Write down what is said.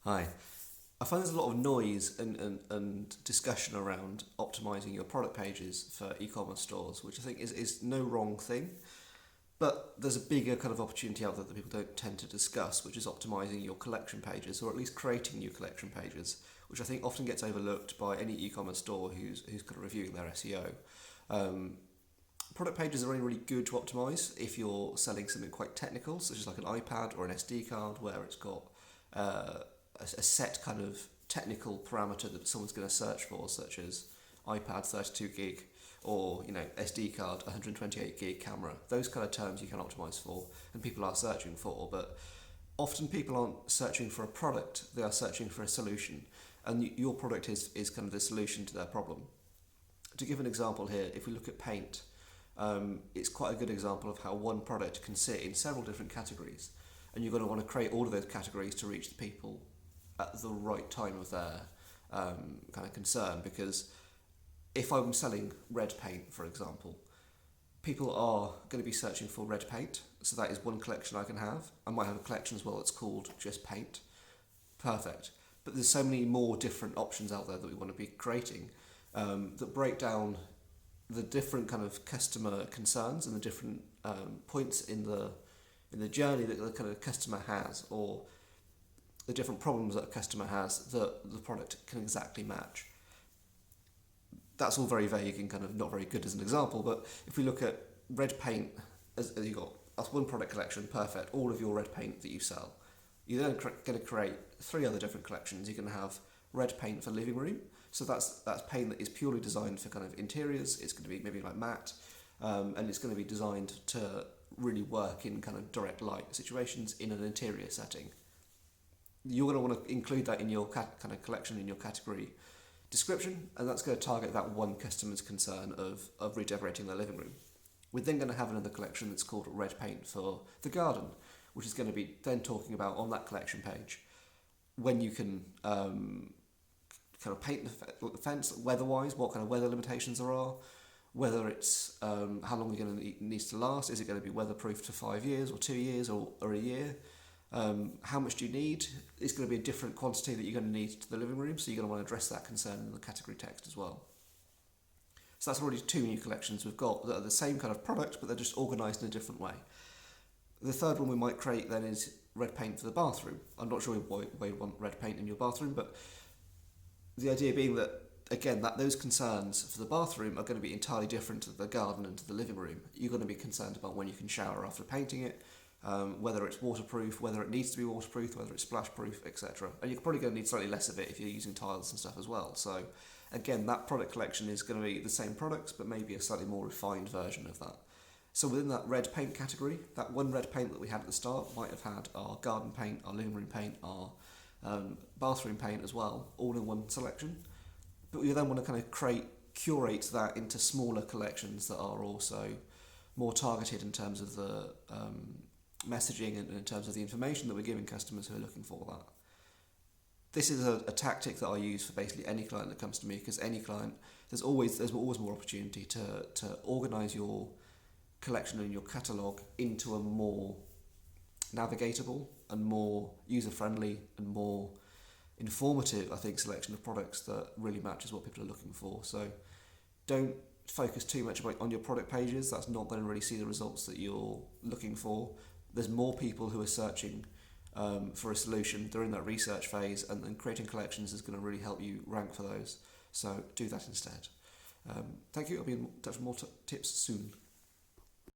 Hi. I find there's a lot of noise and discussion around optimizing your product pages for e-commerce stores, which I think is no wrong thing. But there's a bigger kind of opportunity out there that people don't tend to discuss, which is optimizing your collection pages, or at least creating new collection pages, which I think often gets overlooked by any e-commerce store who's kind of reviewing their SEO. Um, Product pages are only really good to optimize if you're selling something quite technical, such as like an iPad or an SD card, where it's got a set kind of technical parameter that someone's going to search for, such as iPad 32 gig or SD card 128 gig camera. Those kind of terms you can optimize for, and people are searching for. But often people aren't searching for a product; they are searching for a solution, and your product is kind of the solution to their problem. To give an example here, if we look at paint, it's quite a good example of how one product can sit in several different categories, and you're going to want to create all of those categories to reach the people at the right time of their kind of concern. Because if I'm selling red paint, for example, people are going to be searching for red paint, so that is one collection I can have. I might have a collection as well that's called just paint. Perfect. But there's so many more different options out there that we want to be creating that break down the different kind of customer concerns and the different points in the journey that the kind of customer has, or the different problems that a customer has that the product can exactly match. That's all very vague and kind of not very good as an example, but if we look at red paint, as you got that's one product collection, perfect, all of your red paint that you sell. You're then going to create three other different collections. You're going to have red paint for living room, so that's paint that is purely designed for kind of interiors. It's going to be maybe like matte, and it's going to be designed to really work in kind of direct light situations in an interior setting. You're going to want to include that in your kind of collection, in your category description, and that's going to target that one customer's concern of redecorating their living room. We're then going to have another collection that's called red paint for the garden, which is going to be then talking about on that collection page when you can kind of paint the fence weather-wise, what kind of weather limitations there are, whether it's how long you're going to needs to last. Is it going to be weatherproof for 5 years or 2 years or a year? How much do you need? It's going to be a different quantity that you're going to need to the living room, so you're going to want to address that concern in the category text as well. So that's already two new collections we've got that are the same kind of product, but they're just organised in a different way. The third one we might create then is red paint for the bathroom. I'm not sure why you want red paint in your bathroom, but the idea being that, again, that those concerns for the bathroom are going to be entirely different to the garden and to the living room. You're going to be concerned about when you can shower after painting it, whether it's waterproof, whether it needs to be waterproof, whether it's splash proof, etc. And you're probably going to need slightly less of it if you're using tiles and stuff as well. So again, that product collection is going to be the same products, but maybe a slightly more refined version of that. So within that red paint category, that one red paint that we had at the start might have had our garden paint, our living room paint, our bathroom paint as well, all in one selection. But we then want to kind of curate that into smaller collections that are also more targeted in terms of the messaging and in terms of the information that we're giving customers who are looking for that. This is a tactic that I use for basically any client that comes to me, because any client, there's always more opportunity to organise your collection and your catalogue into a more navigatable and more user-friendly and more informative, I think, selection of products that really matches what people are looking for. So don't focus too much on your product pages. That's not going to really see the results that you're looking for. There's more people who are searching for a solution. They're in that research phase, and then creating collections is going to really help you rank for those. So do that instead. Thank you. I'll be in touch with more tips soon.